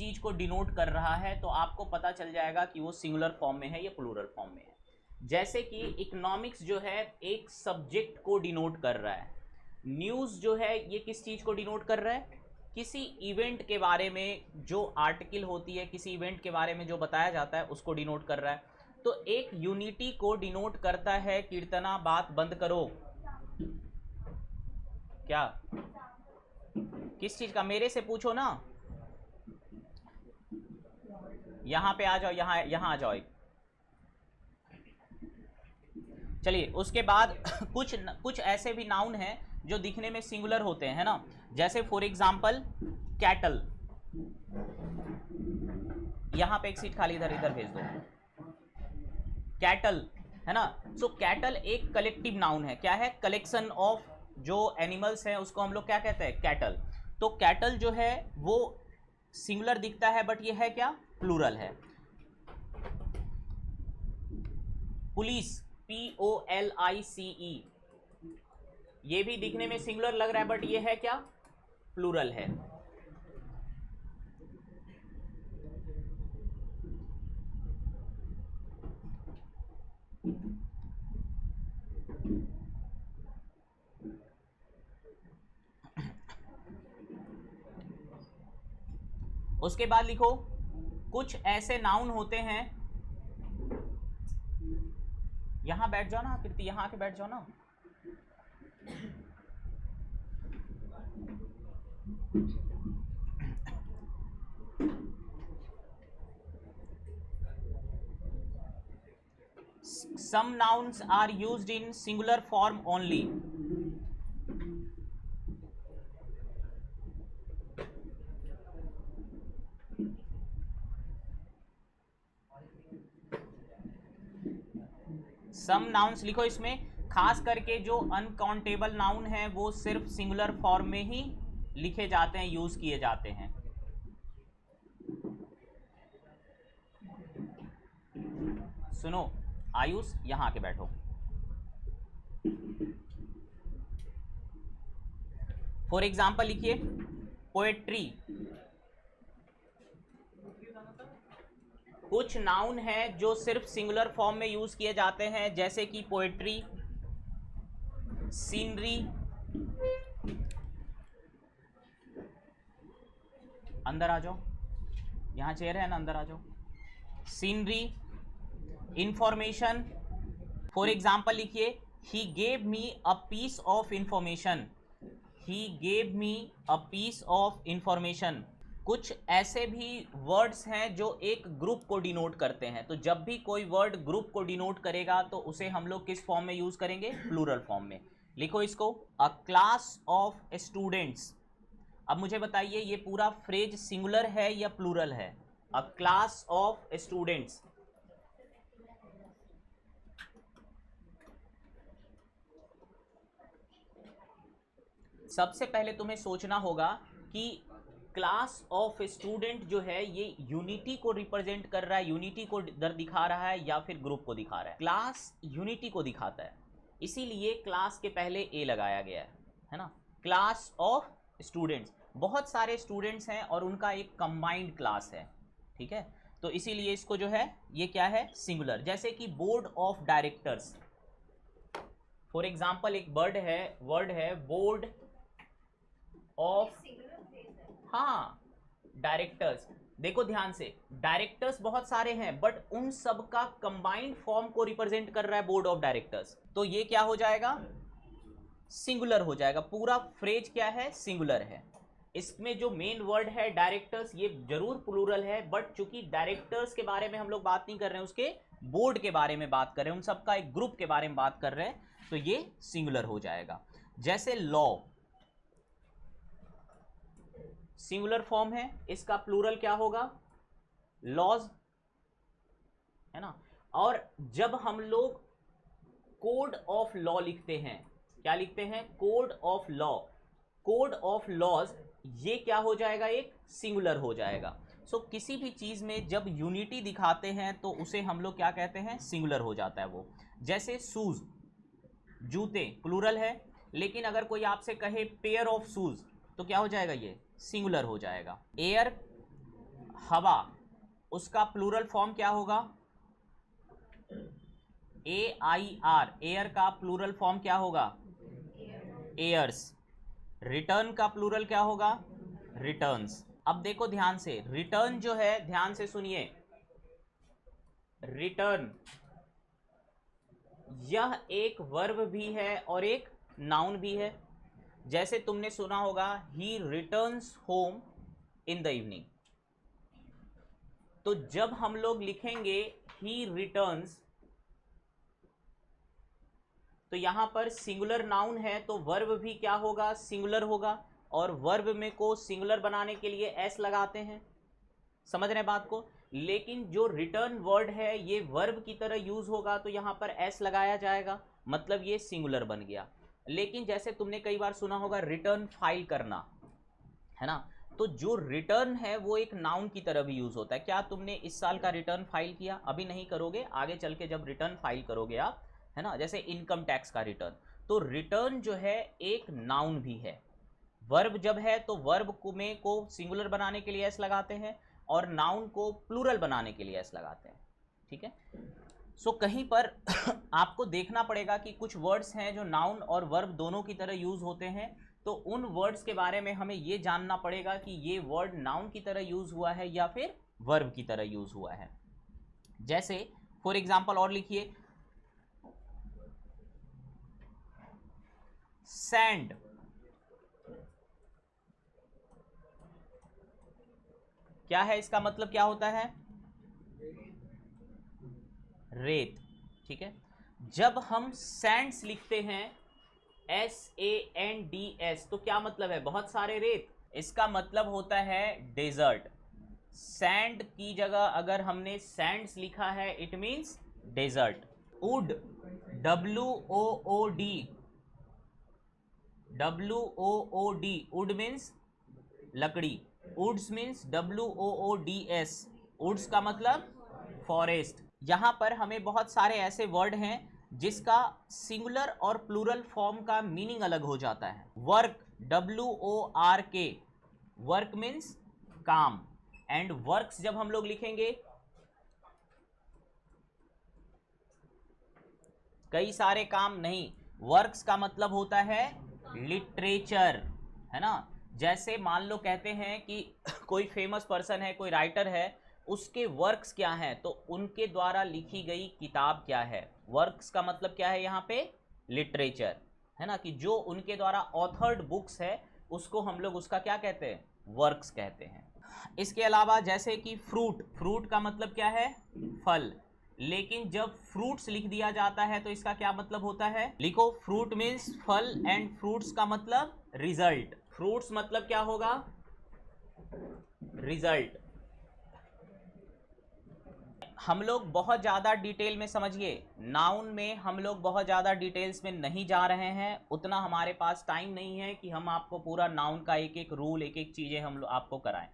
चीज को डिनोट कर रहा है तो आपको पता चल जाएगा कि वो सिंगुलर फॉर्म में है या प्लूरल फॉर्म में है। जैसे कि इकोनॉमिक्स जो है एक सब्जेक्ट को डिनोट कर रहा है, न्यूज़ जो है ये किस चीज़ को डिनोट कर रहा है, किसी इवेंट के बारे में जो आर्टिकल होती है, किसी इवेंट के बारे में जो बताया जाता है उसको डिनोट कर रहा है। तो एक यूनिटी को डिनोट करता है कीर्तना, बात बंद करो, क्या किस चीज़ का, मेरे से पूछो ना, यहाँ पे आ जाओ, यहाँ आ जाओ। चलिए उसके बाद कुछ ऐसे भी नाउन हैं जो दिखने में सिंगुलर होते हैं, है ना, जैसे फॉर एग्जाम्पल कैटल, यहां पे एक सीट खाली, इधर इधर भेज दो, कैटल, है ना। सो कैटल एक कलेक्टिव नाउन है, क्या है, कलेक्शन ऑफ जो एनिमल्स हैं उसको हम लोग क्या कहते हैं, कैटल। तो कैटल जो है वो सिंगुलर दिखता है बट ये है क्या, प्लूरल है। पुलिस, POLICE, ये भी दिखने में सिंगुलर लग रहा है बट ये है क्या, प्लूरल है। उसके बाद लिखो कुछ ऐसे नाउन होते हैं, यहां बैठ जाओ ना कीर्ति, यहां आके बैठ जाओ ना। Some nouns are used in singular form only. Some nouns लिखो इसमें, खास करके जो अनकाउंटेबल नाउन है वो सिर्फ सिंगुलर फॉर्म में ही लिखे जाते हैं, यूज किए जाते हैं। सुनो आयुष, यहां आके बैठो। फॉर एग्जाम्पल लिखिए पोएट्री, कुछ नाउन है जो सिर्फ सिंगुलर फॉर्म में यूज किए जाते हैं, जैसे कि पोएट्री, सीनरी, अंदर आ जाओ, यहां चेयर है ना, अंदर आ जाओ, सीनरी, इंफॉर्मेशन। फॉर एग्जाम्पल लिखिए he gave me a piece of information, he gave me a piece of information. कुछ ऐसे भी वर्ड्स हैं जो एक ग्रुप को डिनोट करते हैं, तो जब भी कोई वर्ड ग्रुप को डिनोट करेगा तो उसे हम लोग किस फॉर्म में यूज करेंगे, प्लूरल फॉर्म में। लिखो इसको, अ क्लास ऑफ स्टूडेंट्स। अब मुझे बताइए ये पूरा फ्रेज सिंगुलर है या प्लूरल है, अ क्लास ऑफ स्टूडेंट्स। सबसे पहले तुम्हें सोचना होगा कि क्लास ऑफ स्टूडेंट जो है ये यूनिटी को रिप्रेजेंट कर रहा है, यूनिटी को दिखा रहा है या फिर ग्रुप को दिखा रहा है। क्लास यूनिटी को दिखाता है, इसीलिए क्लास के पहले ए लगाया गया है ना। क्लास ऑफ स्टूडेंट्स, बहुत सारे स्टूडेंट्स हैं और उनका एक कंबाइंड क्लास है, ठीक है, तो इसीलिए इसको जो है ये क्या है, सिंगुलर। जैसे कि board of directors, for example एक वर्ड है बोर्ड ऑफ, हाँ डायरेक्टर्स। देखो ध्यान से, डायरेक्टर्स बहुत सारे हैं बट उन सब का कंबाइंड फॉर्म को रिप्रेजेंट कर रहा है बोर्ड ऑफ डायरेक्टर्स, तो ये क्या हो जाएगा, सिंगुलर हो जाएगा। पूरा फ्रेज क्या है, सिंगुलर है। इसमें जो मेन वर्ड है डायरेक्टर्स, ये जरूर प्लूरल है बट चूंकि डायरेक्टर्स के बारे में हम लोग बात नहीं कर रहे हैं, उसके बोर्ड के बारे में बात कर रहे हैं, उन सबका एक ग्रुप के बारे में बात कर रहे हैं, तो ये सिंगुलर हो जाएगा। जैसे लॉ, सिंगुलर फॉर्म है, इसका प्लूरल क्या होगा, लॉज, है ना। और जब हम लोग कोड ऑफ लॉ लिखते हैं, क्या लिखते हैं, code of law, code of laws, ये क्या हो जाएगा, एक सिंगुलर हो जाएगा। सो किसी भी चीज में जब यूनिटी दिखाते हैं तो उसे हम लोग क्या कहते हैं, सिंगुलर हो जाता है वो। जैसे शूज, जूते, प्लूरल है, लेकिन अगर कोई आपसे कहे पेयर ऑफ शूज तो क्या हो जाएगा, ये सिंगुलर हो जाएगा। एयर, हवा, उसका प्लूरल फॉर्म क्या होगा? AIR, एयर का प्लूरल फॉर्म क्या होगा? एयर्स। रिटर्न का प्लूरल क्या होगा? रिटर्न्स। अब देखो ध्यान से, रिटर्न जो है, ध्यान से सुनिए, रिटर्न यह एक वर्ब भी है और एक नाउन भी है। जैसे तुमने सुना होगा ही returns home in the evening, तो जब हम लोग लिखेंगे ही रिटर्न्स, तो यहां पर सिंगुलर नाउन है तो वर्ब भी क्या होगा? सिंगुलर होगा, और वर्ब में को सिंगुलर बनाने के लिए एस लगाते हैं। समझ रहे बात को? लेकिन जो रिटर्न वर्ड है ये वर्ब की तरह यूज होगा तो यहां पर एस लगाया जाएगा, मतलब ये सिंगुलर बन गया। लेकिन जैसे तुमने कई बार सुना होगा रिटर्न फाइल करना, है ना, तो जो रिटर्न है वो एक नाउन की तरह भी यूज होता है। क्या तुमने इस साल का रिटर्न फाइल किया? अभी नहीं करोगे, आगे चल के जब रिटर्न फाइल करोगे आप, है ना, जैसे इनकम टैक्स का रिटर्न, तो रिटर्न जो है एक नाउन भी है। वर्ब जब है तो वर्ब को सिंगुलर बनाने के लिए एस लगाते हैं और नाउन को प्लूरल बनाने के लिए एस लगाते हैं। ठीक है, सो कहीं पर आपको देखना पड़ेगा कि कुछ वर्ड्स हैं जो नाउन और वर्ब दोनों की तरह यूज होते हैं, तो उन वर्ड्स के बारे में हमें ये जानना पड़ेगा कि ये वर्ड नाउन की तरह यूज हुआ है या फिर वर्ब की तरह यूज हुआ है। जैसे फॉर एग्जांपल और लिखिए, सैंड, क्या है इसका मतलब? क्या होता है? रेत। ठीक है, जब हम सैंड्स लिखते हैं SANDS, तो क्या मतलब है? बहुत सारे रेत। इसका मतलब होता है डेजर्ट। सैंड की जगह अगर हमने सैंड्स लिखा है it means desert. Wood, WOOD, wood means लकड़ी। वुड्स मीन्स WOODS, वुड्स का मतलब फॉरेस्ट। यहां पर हमें बहुत सारे ऐसे वर्ड हैं जिसका सिंगुलर और प्लूरल फॉर्म का मीनिंग अलग हो जाता है। वर्क, WORK, वर्क मीन्स काम, एंड वर्क्स जब हम लोग लिखेंगे, कई सारे काम नहीं, वर्क्स का मतलब होता है लिटरेचर, है ना। जैसे मान लो कहते हैं कि कोई फेमस पर्सन है, कोई राइटर है, उसके वर्क्स क्या हैं, तो उनके द्वारा लिखी गई किताब क्या है। वर्क्स का मतलब क्या है यहाँ पे? लिटरेचर, है ना, कि जो उनके द्वारा ऑथर्ड बुक्स है उसको हम लोग उसका क्या कहते हैं? वर्क्स कहते हैं। इसके अलावा जैसे कि फ्रूट, फ्रूट का मतलब क्या है? फल। लेकिन जब फ्रूट्स लिख दिया जाता है तो इसका क्या मतलब होता है? लिखो, फ्रूट मीन्स फल एंड फ्रूट्स का मतलब रिजल्ट। फ्रूट्स मतलब क्या होगा? रिजल्ट। हम लोग बहुत ज़्यादा डिटेल में, समझिए, नाउन में हम लोग बहुत ज़्यादा डिटेल्स में नहीं जा रहे हैं, उतना हमारे पास टाइम नहीं है कि हम आपको पूरा नाउन का एक एक रूल, एक एक चीज़ें हम लोग आपको कराएं।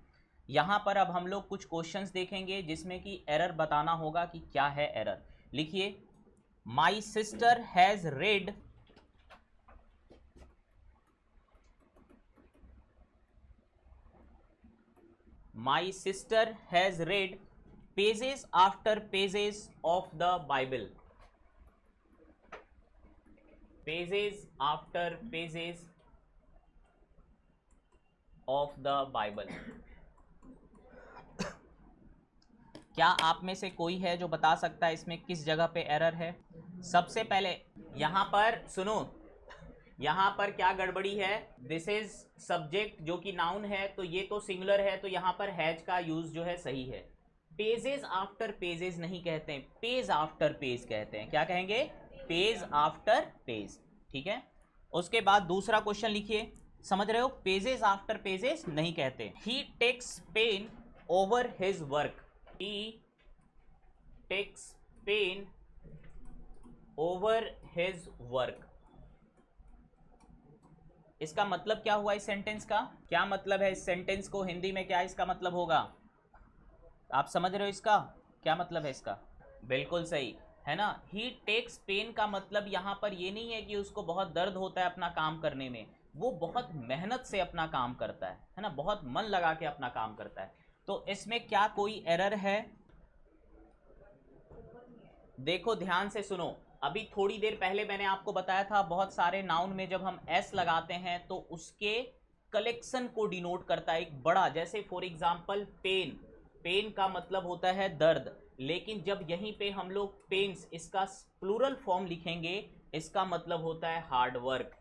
यहाँ पर अब हम लोग कुछ क्वेश्चंस देखेंगे जिसमें कि एरर बताना होगा कि क्या है एरर। लिखिए, my sister has red, my sister has red pages after pages of the Bible, pages after pages of the Bible। क्या आप में से कोई है जो बता सकता है इसमें किस जगह पे एरर है? सबसे पहले यहाँ पर सुनो, यहाँ पर क्या गड़बड़ी है? दिस इज सब्जेक्ट जो कि नाउन है, तो ये तो सिंगुलर है, तो यहाँ पर हैज का यूज जो है सही है। पेजेस आफ्टर पेजेस नहीं कहते हैं, पेज आफ्टर पेज कहते हैं। क्या कहेंगे? Page after page. ठीक है, उसके बाद दूसरा क्वेश्चन लिखिए, समझ रहे हो? पेजेस आफ्टर पेजेस नहीं कहते। He takes pain over his work, he takes pain over his work. इसका मतलब क्या हुआ? इस सेंटेंस का क्या मतलब है? इस सेंटेंस को हिंदी में क्या इसका मतलब होगा? आप समझ रहे हो इसका क्या मतलब है? इसका बिल्कुल सही है ना। ही टेक्स पेन का मतलब यहाँ पर ये नहीं है कि उसको बहुत दर्द होता है अपना काम करने में, वो बहुत मेहनत से अपना काम करता है ना, बहुत मन लगा के अपना काम करता है। तो इसमें क्या कोई एरर है? देखो ध्यान से सुनो, अभी थोड़ी देर पहले मैंने आपको बताया था बहुत सारे नाउन में जब हम एस लगाते हैं तो उसके कलेक्शन को डिनोट करता है एक बड़ा, जैसे फॉर एग्जांपल पेन, पेन का मतलब होता है दर्द, लेकिन जब यहीं पे हम लोग पेन्स इसका प्लूरल फॉर्म लिखेंगे इसका मतलब होता है हार्ड वर्क।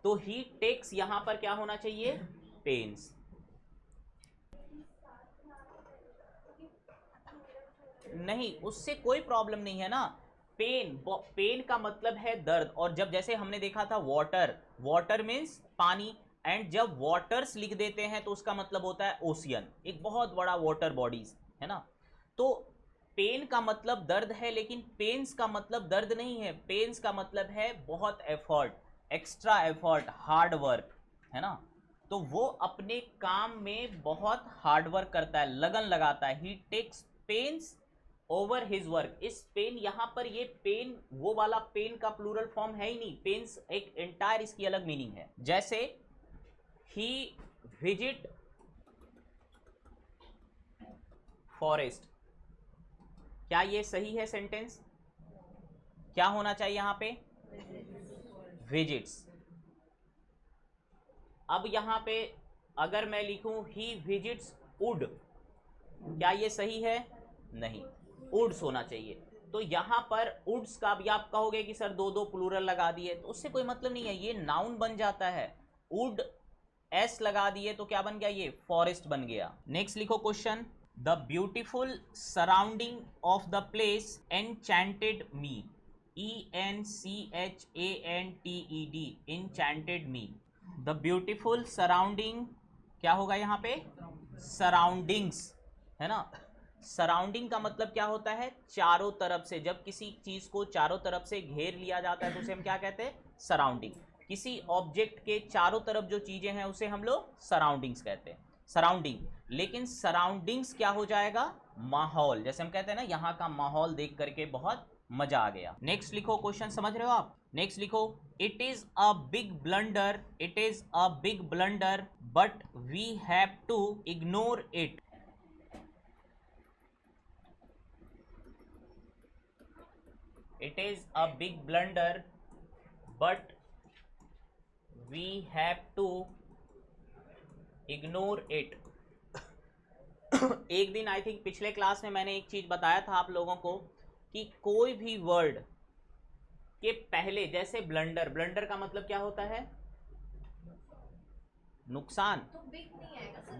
तो ही टेक्स यहां पर क्या होना चाहिए? पेन्स। नहीं, उससे कोई प्रॉब्लम नहीं है ना। पेन, पेन का मतलब है दर्द, और जब जैसे हमने देखा था वाटर, वाटर मीन्स पानी, एंड जब वाटर्स लिख देते हैं तो उसका मतलब होता है ओशियन, एक बहुत बड़ा वाटर बॉडीज है ना। तो पेन का मतलब दर्द है, लेकिन पेन्स का मतलब दर्द नहीं है, पेन्स का मतलब है बहुत effort, extra effort, hard work है ना। तो वो अपने काम में बहुत हार्ड वर्क करता है, लगन लगाता है। He takes pains over his work. इस पेन यहां पर, ये पेन वो वाला पेन का प्लूरल फॉर्म है ही नहीं, पेन्स एक एंटायर इसकी अलग मीनिंग है। जैसे ही विजिट फॉरेस्ट, क्या ये सही है सेंटेंस? क्या होना चाहिए यहां पे? विजिट्स। अब यहां पे अगर मैं लिखूं ही विजिट्स वुड, क्या ये सही है? नहीं, वुड्स होना चाहिए। तो यहां पर वुड्स का भी आप कहोगे कि सर दो दो प्लूरल लगा दिए, तो उससे कोई मतलब नहीं है, ये नाउन बन जाता है। वुड एस लगा दिए तो क्या बन गया? ये फॉरेस्ट बन गया। नेक्स्ट लिखो question, the beautiful surrounding of the place enchanted me, ENCHANTED, enchanted me. The beautiful surrounding, क्या होगा यहाँ पे? सराउंडिंग्स है ना। सराउंडिंग का मतलब क्या होता है? चारों तरफ से, जब किसी चीज को चारों तरफ से घेर लिया जाता है तो उसे हम क्या कहते हैं? सराउंडिंग। किसी ऑब्जेक्ट के चारों तरफ जो चीजें हैं उसे हम लोग सराउंडिंग्स कहते हैं, सराउंडिंग। लेकिन सराउंडिंग्स क्या हो जाएगा? माहौल। जैसे हम कहते हैं ना, यहाँ का माहौल देख करके बहुत मजा आ गया। नेक्स्ट लिखो, क्वेश्चन समझ रहे हो आप? नेक्स्ट लिखो, it is a big blunder, it is a big blunder but we have to ignore it. It is a big blunder but we have to ignore it। एक दिन आई थिंक पिछले class में मैंने एक चीज बताया था आप लोगों को कि कोई भी वर्ड के पहले, जैसे ब्लंडर, ब्लंडर का मतलब क्या होता है? नुकसान। तो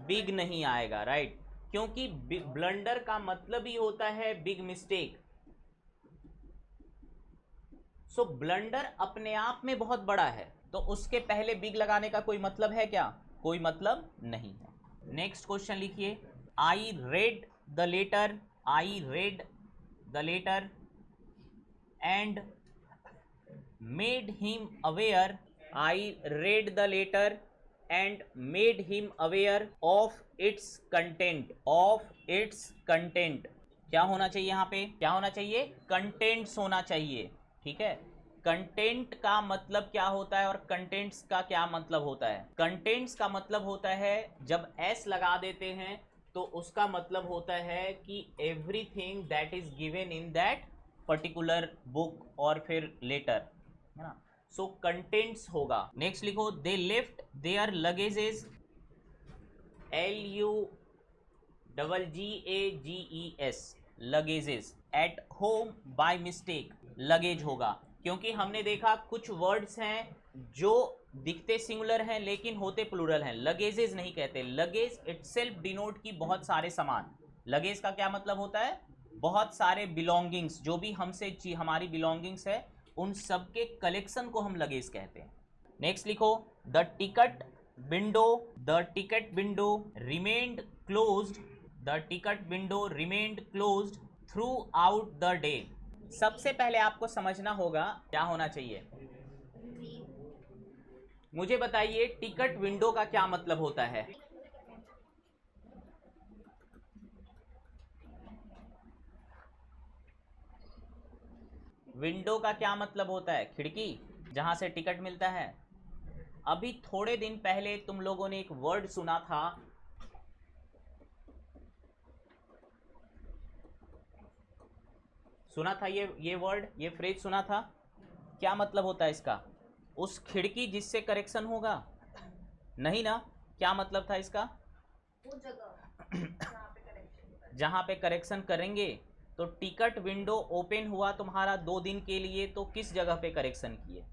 बिग नहीं आएगा, राइट, क्योंकि ब्लंडर का मतलब ही होता है बिग मिस्टेक। सो ब्लंडर अपने आप में बहुत बड़ा है, तो उसके पहले बिग लगाने का कोई मतलब है क्या? कोई मतलब नहीं है। नेक्स्ट क्वेश्चन लिखिए, I read the letter, I read the letter and made him aware, I read the letter and made him aware of its content, of its content. क्या होना चाहिए यहाँ पे? क्या होना चाहिए? कंटेंट्स होना चाहिए, ठीक है। कंटेंट का मतलब क्या होता है और कंटेंट्स का क्या मतलब होता है? कंटेंट्स का मतलब होता है, जब एस लगा देते हैं तो उसका मतलब होता है कि everything that is given in that particular book और फिर लेटर, है ना। सो कंटेंट्स होगा। नेक्स्ट लिखो, they left their luggages, LUGGES, luggages, at home by mistake, luggage होगा, क्योंकि हमने देखा कुछ वर्ड्स हैं जो दिखते सिंगुलर हैं लेकिन होते प्लूरल हैं। लगेजेस नहीं कहते, लगेज इटसेल्फ डिनोट की बहुत सारे सामान। लगेज का क्या मतलब होता है? बहुत सारे बिलोंगिंग्स, जो भी हमसे हमारी बिलोंगिंग्स है उन सब के कलेक्शन को हम लगेज कहते हैं। नेक्स्ट लिखो, the ticket window, the ticket window remained closed, the ticket window remained closed through out the day. सबसे पहले आपको समझना होगा क्या होना चाहिए। मुझे बताइए टिकट विंडो का क्या मतलब होता है? विंडो का क्या मतलब होता है? खिड़की, जहां से टिकट मिलता है। अभी थोड़े दिन पहले तुम लोगों ने एक वर्ड सुना था, सुना था ये वर्ड, ये फ्रेज सुना था? क्या मतलब होता है इसका? उस खिड़की जिससे करेक्शन होगा, नहीं ना? क्या मतलब था इसका? वो जगह जहाँ पे करेक्शन करेंगे। तो टिकट विंडो ओपन हुआ तुम्हारा 2 दिन के लिए, तो किस जगह पे करेक्शन किए?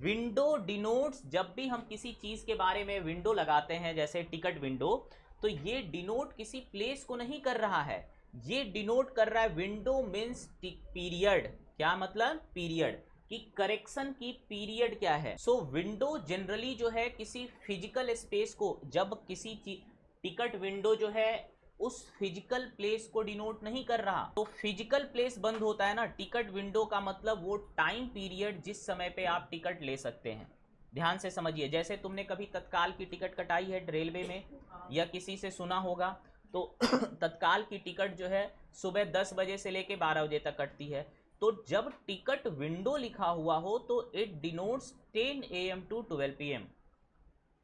विंडो डिनोट्स, जब भी हम किसी चीज के बारे में विंडो लगाते हैं जैसे टिकट विंडो, तो ये डिनोट किसी प्लेस को नहीं कर रहा है, ये डिनोट कर रहा है विंडो मीन्स पीरियड। क्या मतलब? पीरियड, कि करेक्शन की पीरियड क्या है। सो विंडो जनरली जो है किसी फिजिकल स्पेस को, जब किसी टिकट विंडो जो है उस फिजिकल प्लेस को डिनोट नहीं कर रहा, तो फिजिकल प्लेस बंद होता है ना, टिकट विंडो का मतलब वो टाइम पीरियड जिस समय पे आप टिकट ले सकते हैं। ध्यान से समझिए, जैसे तुमने कभी तत्काल की टिकट कटाई है रेलवे में, या किसी से सुना होगा, तो तत्काल की टिकट जो है सुबह 10 बजे से लेके 12 बजे तक कटती है। तो जब टिकट विंडो लिखा हुआ हो तो it denotes 10 AM to 12 PM,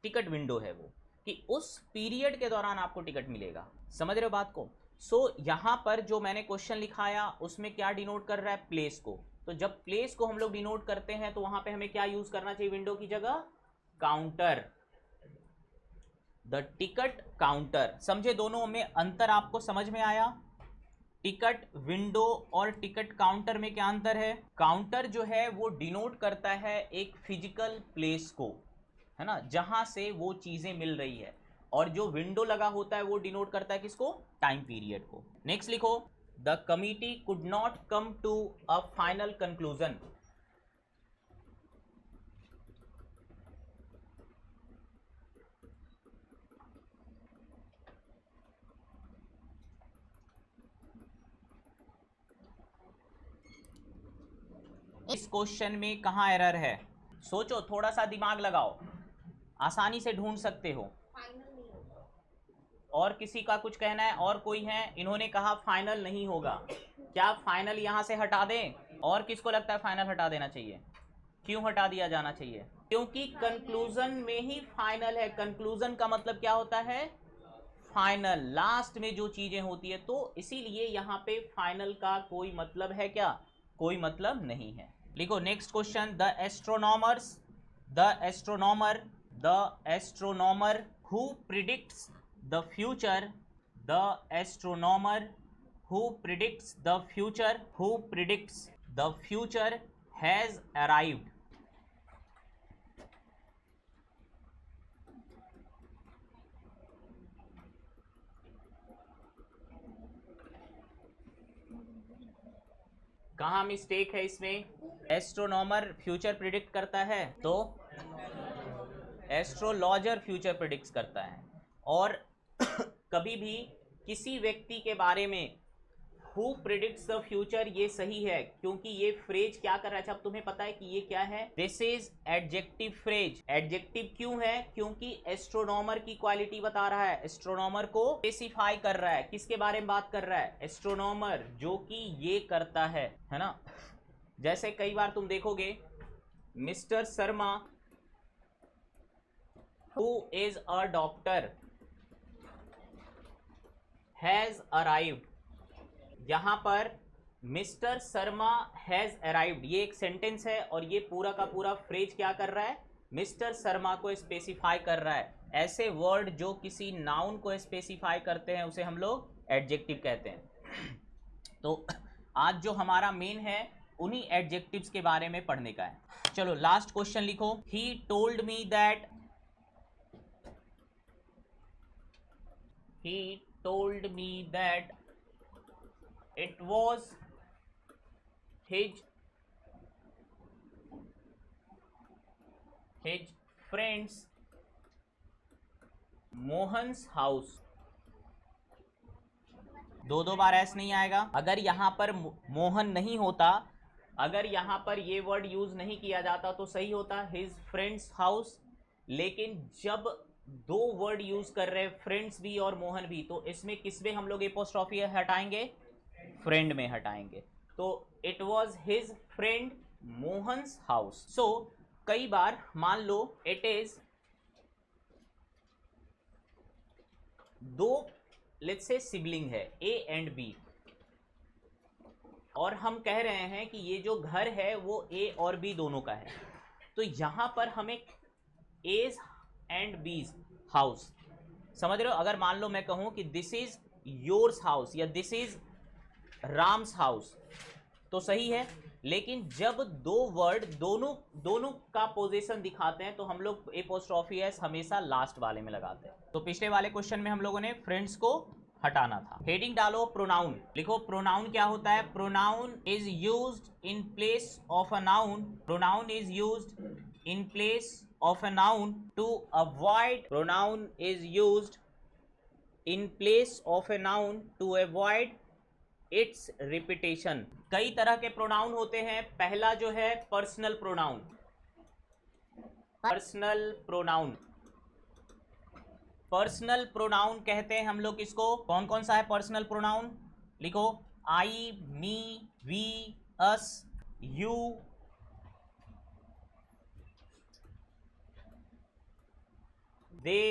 ticket window है वो, कि उस पीरियड के दौरान आपको टिकट मिलेगा। समझ रहे हो बात को? सो यहाँ पर जो मैंने क्वेश्चन लिखाया उसमें क्या डिनोट कर रहा है? प्लेस को। तो जब प्लेस को हम लोग डिनोट करते हैं तो वहां पे हमें क्या यूज करना चाहिए विंडो की जगह? Counter, the ticket counter. समझे? दोनों में अंतर आपको समझ में आया? टिकट विंडो और टिकट काउंटर में क्या अंतर है? काउंटर जो है वो डिनोट करता है एक फिजिकल प्लेस को, है ना, जहां से वो चीजें मिल रही है, और जो विंडो लगा होता है वो डिनोट करता है किसको? टाइम पीरियड को। नेक्स्ट लिखो, the committee could not come to a final conclusion. इस क्वेश्चन में कहाँ एरर है? सोचो, थोड़ा सा दिमाग लगाओ, आसानी से ढूंढ सकते हो। फाइनल नहीं होगा। और किसी का कुछ कहना है? और कोई है? इन्होंने कहा फाइनल नहीं होगा। क्या फाइनल यहां से हटा दें? और किसको लगता है फाइनल हटा देना चाहिए? क्यों हटा दिया जाना चाहिए? क्योंकि कंक्लूजन में ही फाइनल है। कंक्लूजन का मतलब क्या होता है? फाइनल, लास्ट में जो चीजें होती है, तो इसीलिए यहाँ पे फाइनल का कोई मतलब है क्या? कोई मतलब नहीं है। लिखो next question, the astronomers, the astronomer, the astronomer who predicts the future, the astronomer who predicts the future, who predicts the future has arrived। कहाँ मिस्टेक है इसमें? एस्ट्रोनॉमर फ्यूचर प्रिडिक्ट करता है, तो एस्ट्रोलॉजर फ्यूचर प्रिडिक्ट करता है। और कभी भी किसी व्यक्ति के बारे में हु प्रिडिक्ट्स द फ्यूचर, ये सही है, क्योंकि ये फ्रेज क्या कर रहा है? अच्छा, अब तुम्हें पता है कि ये क्या है? This is adjective phrase. Adjective क्यों है? क्योंकि एस्ट्रोनॉमर की क्वालिटी बता रहा है, एस्ट्रोनॉमर को स्पेसिफाई कर रहा है। किसके बारे में बात कर रहा है? एस्ट्रोनॉमर, जो कि ये करता है ना। जैसे कई बार तुम देखोगे, mister Sharma who is a doctor has arrived. यहां पर मिस्टर शर्मा हैज अराइव्ड, ये एक सेंटेंस है, और ये पूरा का पूरा फ्रेज क्या कर रहा है? मिस्टर शर्मा को स्पेसिफाई कर रहा है। ऐसे वर्ड जो किसी नाउन को स्पेसिफाई करते हैं उसे हम लोग एडजेक्टिव कहते हैं। तो आज जो हमारा मेन है उन्हीं एडजेक्टिव्स के बारे में पढ़ने का है। चलो लास्ट क्वेश्चन लिखो, he told me that, he told me that it was his friend's Mohan's house. दो बार एस नहीं आएगा। अगर यहां पर मोहन नहीं होता, अगर यहां पर ये वर्ड यूज नहीं किया जाता तो सही होता हिज फ्रेंड्स हाउस। लेकिन जब दो वर्ड यूज कर रहे हैं, फ्रेंड्स भी और मोहन भी, तो इसमें किसमें हम लोग एपोस्ट्रॉफी हटाएंगे? फ्रेंड में हटाएंगे। तो it was his friend Mohan's house. So कई बार मान लो it is two, let's say sibling है ए एंड बी, और हम कह रहे हैं कि ये जो घर है वो ए और बी दोनों का है, तो यहां पर हमें एज एंड बीज हाउस, समझ रहे हो? अगर मान लो मैं कहूं कि दिस इज योर्स हाउस या दिस इज राम्स हाउस तो सही है, लेकिन जब दो वर्ड दोनों का पोजीशन दिखाते हैं तो हम लोग एपोस्ट्रोफी एस हमेशा लास्ट वाले में लगाते हैं। तो पिछले वाले क्वेश्चन में हम लोगों ने फ्रेंड्स को हटाना था। हेडिंग डालो प्रोनाउन, लिखो प्रोनाउन क्या होता है। Pronoun is used in place of a noun, pronoun is used in place of a noun to avoid, pronoun is used in place of a noun to avoid its repetition. कई तरह के pronoun होते हैं। पहला जो है personal pronoun, personal pronoun, personal pronoun कहते हैं हम लोग इसको। कौन कौन सा है पर्सनल प्रोनाउन? लिखो I, me, we, us, you, they,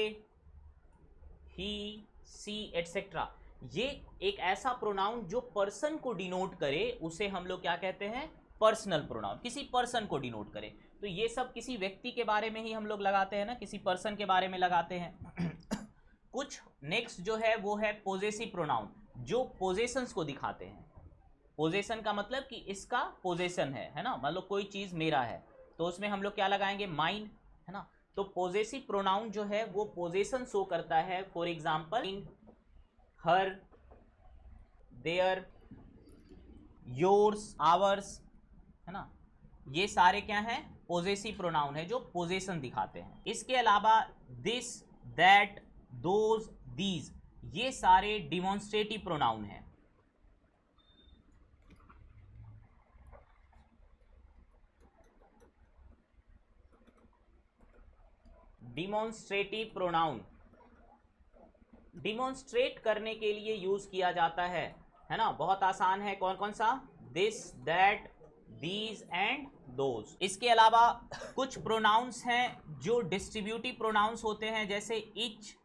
he, she etcetera. ये एक ऐसा प्रोनाउन जो पर्सन को डिनोट करे उसे हम लोग क्या कहते हैं? Personal pronoun. किसी पर्सन को डिनोट करे, तो ये सब किसी व्यक्ति के बारे में ही हम लोग लगाते हैं ना, किसी पर्सन के बारे में लगाते हैं। कुछ नेक्स्ट जो है वो है पोजेसिव प्रोनाउन, जो पोजेशंस को दिखाते हैं। पोजेशन का मतलब कि इसका पोजेशन है ना, मतलब कोई चीज मेरा है तो उसमें हम लोग क्या लगाएंगे? माइन, है ना। तो पोजेसिव प्रोनाउन जो है वो पोजेशन शो करता है। For example in, her, their, yours, ours, है ना। ये सारे क्या हैं? पोजेसिव प्रोनाउन है जो पोजेशन दिखाते हैं। इसके अलावा दिस, दैट, दोज, दीज, ये सारे डिमॉन्स्ट्रेटिव प्रोनाउन हैं। डिमॉन्स्ट्रेटिव प्रोनाउन डिमॉन्स्ट्रेट करने के लिए यूज किया जाता है ना। बहुत आसान है। कौन कौन सा? This, that, these and those. इसके अलावा कुछ प्रोनाउंस हैं जो डिस्ट्रीब्यूटिव प्रोनाउंस होते हैं, जैसे इच।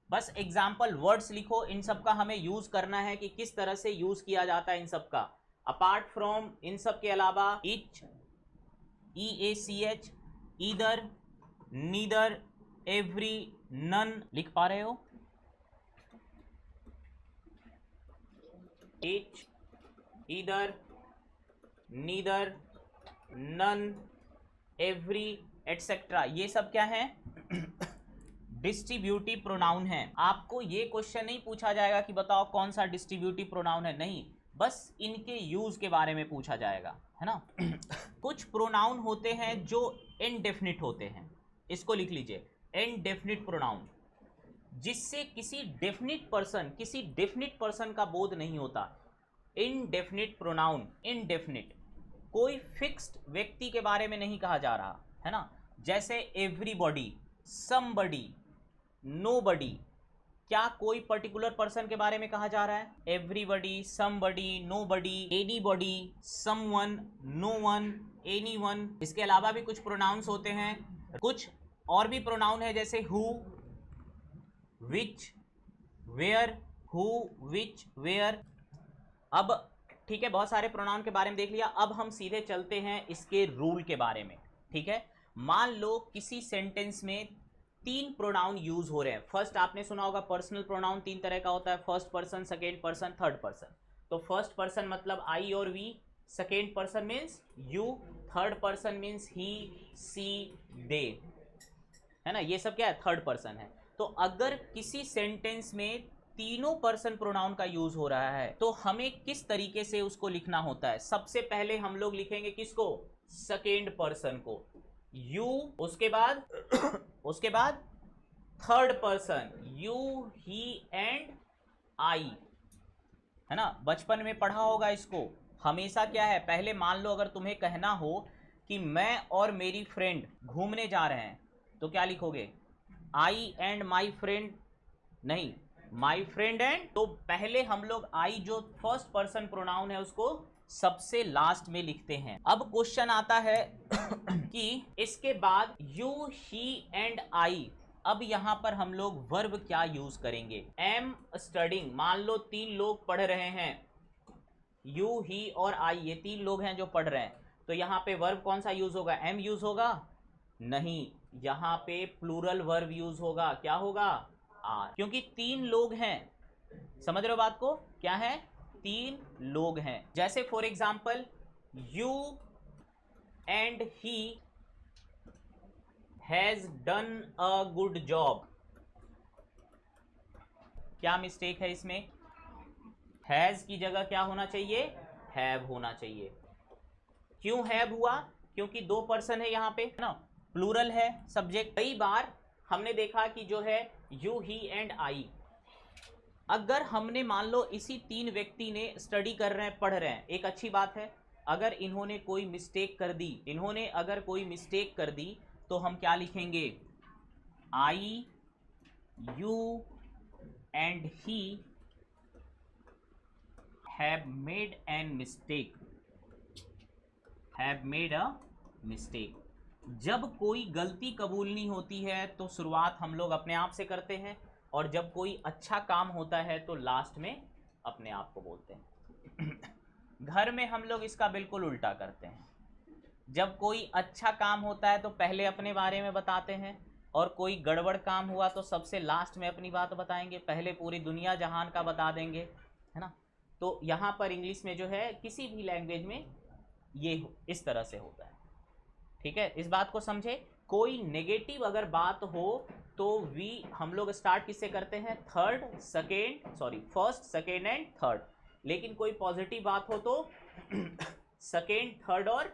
बस एग्जाम्पल वर्ड्स लिखो, इन सब का हमें यूज करना है कि किस तरह से यूज किया जाता है इन सब का। अपार्ट फ्रॉम इन सब के अलावा each, EACH, either, neither, every, none. लिख पा रहे हो? Each, either, neither, none, every etcetera, ये सब क्या है? डिस्ट्रीब्यूटिव प्रोनाउन है। आपको ये क्वेश्चन नहीं पूछा जाएगा कि बताओ कौन सा डिस्ट्रीब्यूटिव प्रोनाउन है, नहीं, बस इनके यूज के बारे में पूछा जाएगा, है ना। कुछ प्रोनाउन होते हैं जो इनडेफिनिट होते हैं, इसको लिख लीजिए, इनडेफिनिट प्रोनाउन, जिससे किसी डेफिनिट पर्सन का बोध नहीं होता। इनडेफिनिट प्रोनाउन, इनडेफिनिट, कोई फिक्स्ड व्यक्ति के बारे में नहीं कहा जा रहा, है ना। जैसे एवरीबॉडी, समबडी, नोबडी, क्या कोई पर्टिकुलर पर्सन के बारे में कहा जा रहा है? Everybody, somebody, nobody, anybody, someone, known, anyone. इसके अलावा भी कुछ प्रोनाउंस होते हैं, कुछ और भी प्रोनाउन है, जैसे who, which, where, who, which, where. अब ठीक है, बहुत सारे प्रोनाउन के बारे में देख लिया। अब हम सीधे चलते हैं इसके रूल के बारे में, ठीक है। मान लो किसी सेंटेंस में 3 प्रोनाउन यूज हो रहे हैं। फर्स्ट आपने सुना होगा पर्सनल प्रोनाउन 3 तरह का होता है, first person, second person, third person. तो फर्स्ट पर्सन मतलब आई और we, second person means you, third person means he, she, they, है ना। ये सब क्या है? थर्ड पर्सन है। तो अगर किसी सेंटेंस में तीनों पर्सन प्रोनाउन का यूज हो रहा है तो हमें किस तरीके से उसको लिखना होता है? सबसे पहले हम लोग लिखेंगे किसको? सेकेंड पर्सन को, यू, उसके बाद third person, you, he and I, है ना। बचपन में पढ़ा होगा इसको। हमेशा क्या है, पहले मान लो अगर तुम्हें कहना हो कि मैं और मेरी फ्रेंड घूमने जा रहे हैं तो क्या लिखोगे? आई एंड माई फ्रेंड, नहीं, माई फ्रेंड एंड। तो पहले हम लोग आई जो फर्स्ट पर्सन प्रोनाउन है उसको सबसे लास्ट में लिखते हैं। अब क्वेश्चन आता है कि इसके बाद यू, ही एंड आई, अब यहां पर हम लोग वर्ब क्या यूज करेंगे? एम स्टडिंग, मान लो 3 लोग पढ़ रहे हैं, यू, ही और आई, ये 3 लोग हैं जो पढ़ रहे हैं, तो यहाँ पे वर्ब कौन सा यूज होगा? एम यूज होगा? नहीं, यहाँ पे प्लूरल वर्ब यूज होगा। क्या होगा? आर, क्योंकि 3 लोग हैं। समझ रहे हो बात को? क्या है? 3 लोग हैं। जैसे for example you and he has done a good job. क्या मिस्टेक है इसमें? हैज की जगह क्या होना चाहिए? हैव होना चाहिए। क्यों हैव हुआ? क्योंकि 2 पर्सन है यहाँ पे, है ना, प्लूरल है सब्जेक्ट। कई बार हमने देखा कि जो है यू, ही एंड आई, अगर हमने मान लो इसी 3 व्यक्ति ने स्टडी कर रहे हैं, पढ़ रहे हैं, एक अच्छी बात है। अगर इन्होंने कोई मिस्टेक कर दी, इन्होंने अगर कोई मिस्टेक कर दी, तो हम क्या लिखेंगे? I, you and he have made an mistake, have made a mistake। जब कोई गलती कबूलनी होती है तो शुरुआत हम लोग अपने आप से करते हैं, और जब कोई अच्छा काम होता है तो लास्ट में अपने आप को बोलते हैं। घर में हम लोग इसका बिल्कुल उल्टा करते हैं। जब कोई अच्छा काम होता है तो पहले अपने बारे में बताते हैं, और कोई गड़बड़ काम हुआ तो सबसे लास्ट में अपनी बात बताएंगे, पहले पूरी दुनिया जहान का बता देंगे, है ना। तो यहाँ पर इंग्लिश में जो है, किसी भी लैंग्वेज में ये इस तरह से होता है। ठीक है, इस बात को समझे। कोई नेगेटिव अगर बात हो तो हम लोग स्टार्ट किससे करते हैं? First, second and third. लेकिन कोई पॉजिटिव बात हो तो सेकेंड, थर्ड और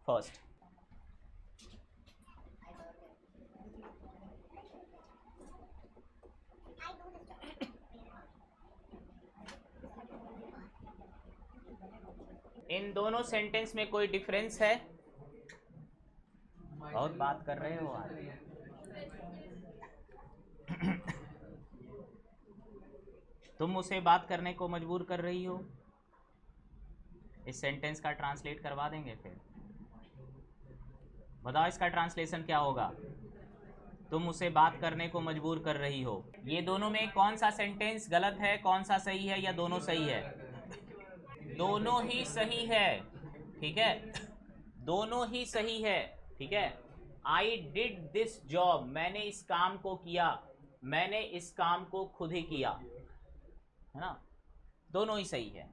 फर्स्ट। इन दोनों सेंटेंस में कोई डिफरेंस है? बहुत बात कर रहे हो आज। तुम उसे बात करने को मजबूर कर रही हो। इस सेंटेंस का ट्रांसलेट करवा देंगे, फिर बताओ इसका ट्रांसलेशन क्या होगा? तुम उसे बात करने को मजबूर कर रही हो। ये दोनों में कौन सा सेंटेंस गलत है, कौन सा सही है, या दोनों सही है? दोनों ही सही है। ठीक है, दोनों ही सही है। ठीक है, आई डिड दिस जॉब, मैंने इस काम को किया, मैंने इस काम को खुद ही किया, है ना। दोनों ही सही है।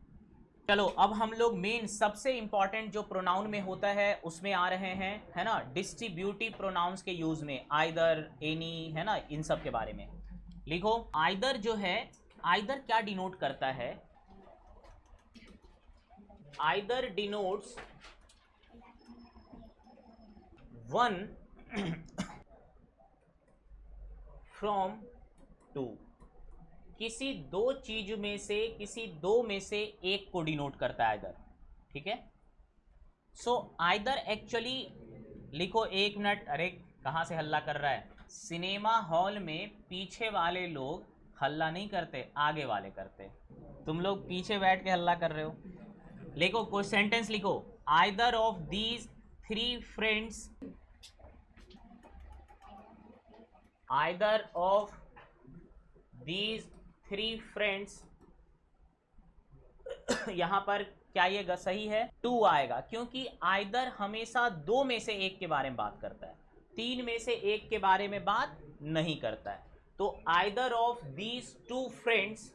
चलो अब हम लोग मेन सबसे इंपॉर्टेंट जो प्रोनाउन में होता है उसमें आ रहे हैं, है ना, डिस्ट्रीब्यूटिव प्रोनाउंस के यूज में। आइदर, एनी, है ना, इन सब के बारे में लिखो। आइदर जो है, आइदर क्या डिनोट करता है? Either denotes one from two. किसी 2 चीज में से, किसी 2 में से एक को डिनोट करता है आइदर। ठीक है, सो आइदर एक्चुअली लिखो। 1 मिनट, अरे कहाँ से हल्ला कर रहा है? सिनेमा हॉल में पीछे वाले लोग हल्ला नहीं करते, आगे वाले करते। तुम लोग पीछे बैठ के हल्ला कर रहे हो। लिखो, कोई सेंटेंस लिखो। Either of these 3 friends, either of these 3 friends. यहां पर क्या ये सही है? 2 आएगा, क्योंकि आइदर हमेशा 2 में से एक के बारे में बात करता है, 3 में से एक के बारे में बात नहीं करता है। तो either of these 2 friends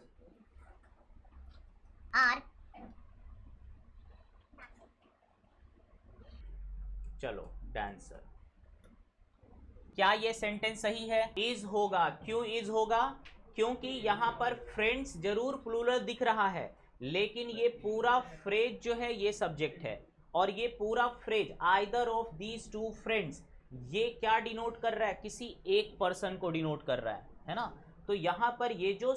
are, चलो डांसर। क्या ये सेंटेंस सही है? इज होगा। क्यों इज होगा? क्योंकि यहां पर फ्रेंड्स जरूर प्लूरल दिख रहा है, लेकिन ये पूरा फ्रेज जो है ये सब्जेक्ट है, और ये पूरा phrase either of these 2 friends, ये क्या डिनोट कर रहा है? किसी एक पर्सन को डिनोट कर रहा है ना। तो यहां पर ये जो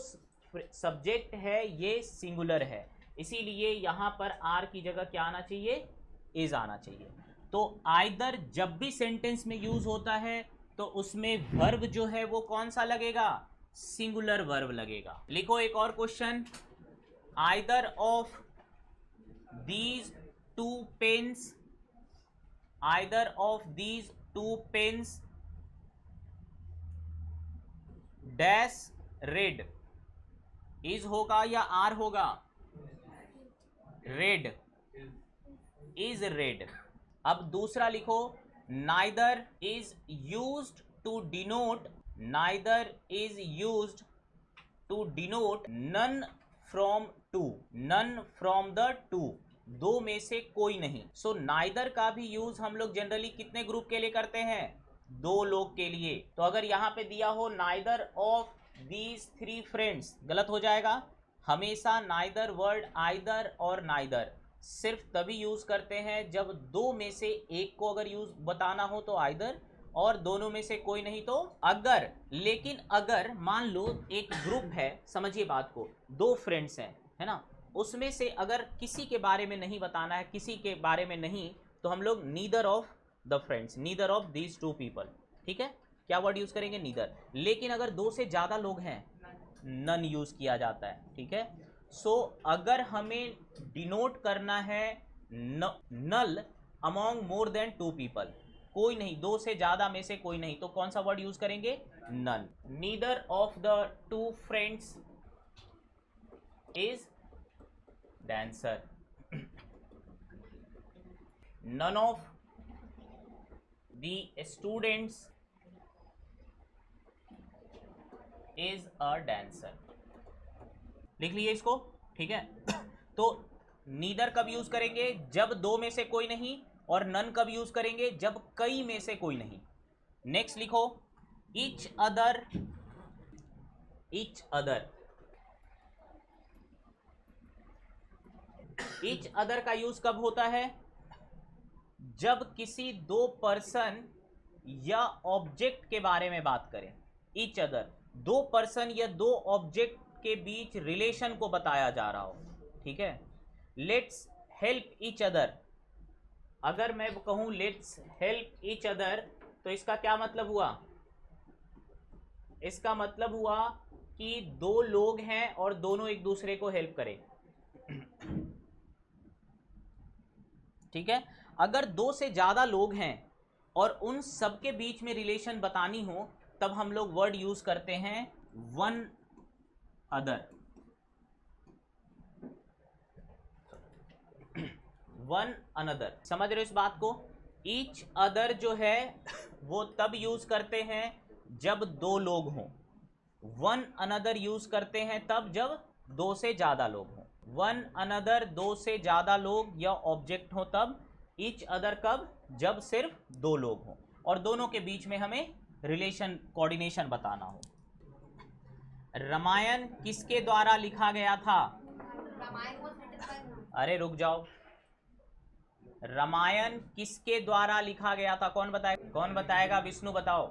सब्जेक्ट है ये सिंगुलर है, इसीलिए यहां पर आर की जगह क्या आना चाहिए? इज आना चाहिए। तो आइदर जब भी सेंटेंस में यूज होता है तो उसमें वर्ब जो है वो कौन सा लगेगा? सिंगुलर वर्ब लगेगा। लिखो एक और question. Either of these 2 pens, either of these 2 pens dash red. Is होगा या आर होगा? Red, is red. अब दूसरा लिखो, neither is used to denote, neither is used to denote none from two, none from the two, दो में से कोई नहीं। सो नाइदर का भी यूज हम लोग जनरली कितने ग्रुप के लिए करते हैं? दो लोग के लिए। तो अगर यहां पे दिया हो neither of these three friends, गलत हो जाएगा। हमेशा नाइदर वर्ड आइदर और नाइदर सिर्फ तभी यूज करते हैं जब दो में से एक को अगर यूज बताना हो तो आइदर, और दोनों में से कोई नहीं तो अगर। लेकिन अगर मान लो एक ग्रुप है, समझिए बात को, दो फ्रेंड्स हैं, है ना, उसमें से अगर किसी के बारे में नहीं बताना है, किसी के बारे में नहीं, तो हम लोग neither of the friends, neither of these two people, ठीक है, क्या वर्ड यूज करेंगे? नीदर। लेकिन अगर दो से ज्यादा लोग हैं, नन यूज किया जाता है, ठीक है। सो अगर हमें डिनोट करना है null among more than two people, कोई नहीं, दो से ज्यादा में से कोई नहीं, तो कौन सा वर्ड यूज करेंगे? None. Neither of the two friends is dancer, none of the students is a dancer. लिख लीजिए इसको, ठीक है। तो नीदर कब यूज करेंगे? जब दो में से कोई नहीं, और नन कब यूज करेंगे? जब कई में से कोई नहीं। नेक्स्ट लिखो, each other, each other, each other का यूज कब होता है? जब किसी दो पर्सन या ऑब्जेक्ट के बारे में बात करें। ईच अदर, दो पर्सन या दो ऑब्जेक्ट के बीच रिलेशन को बताया जा रहा हो, ठीक है। लेट्स हेल्प ईच अदर, अगर मैं कहूं लेट्स हेल्प ईच अदर, तो इसका क्या मतलब हुआ? इसका मतलब हुआ कि दो लोग हैं और दोनों एक दूसरे को हेल्प करें, ठीक है। अगर दो से ज्यादा लोग हैं और उन सबके बीच में रिलेशन बतानी हो, तब हम लोग वर्ड यूज करते हैं वन अदर, वन अनदर। समझ रहे हो इस बात को? ईच अदर जो है वो तब यूज करते हैं जब दो लोग हों, वन अनदर यूज करते हैं तब जब दो से ज्यादा लोग हों। वन अनदर दो से ज्यादा लोग या ऑब्जेक्ट हो तब, ईच अदर कब? जब सिर्फ दो लोग हों और दोनों के बीच में हमें रिलेशन, कोऑर्डिनेशन बताना हो। रामायण किसके द्वारा लिखा गया था? अरे रुक जाओ, रामायण किसके द्वारा लिखा गया था? कौन बताएगा? कौन बताएगा? विष्णु बताओ।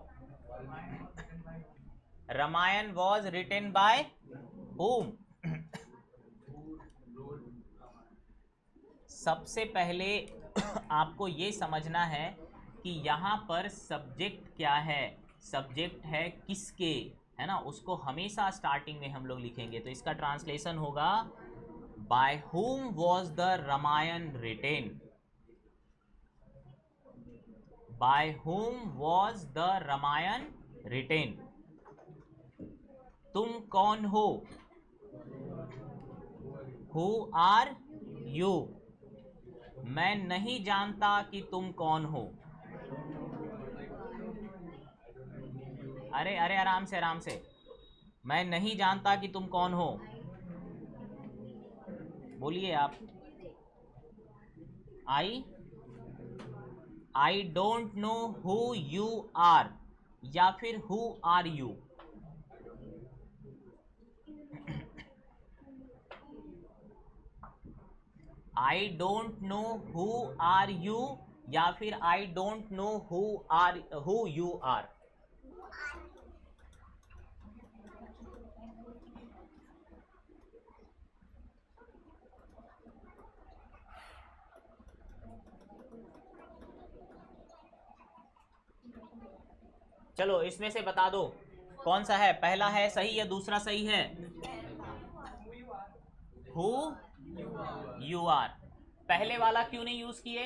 Ramayan was written by whom? सबसे पहले आपको ये समझना है कि यहाँ पर सब्जेक्ट क्या है। सब्जेक्ट है किसके, है ना, उसको हमेशा स्टार्टिंग में हम लोग लिखेंगे। तो इसका ट्रांसलेशन होगा by whom was the Ramayan written, by whom was the Ramayan written। तुम कौन हो? Who are you? मैं नहीं जानता कि तुम कौन हो। अरे अरे आराम से आराम से, मैं नहीं जानता कि तुम कौन हो, बोलिए आप। I don't know who you are, या फिर who are you. I don't know who are you, या फिर I don't know who you are. चलो इसमें से बता दो कौन सा है, पहला है सही या दूसरा सही है? Who you are. पहले वाला क्यों नहीं यूज किए?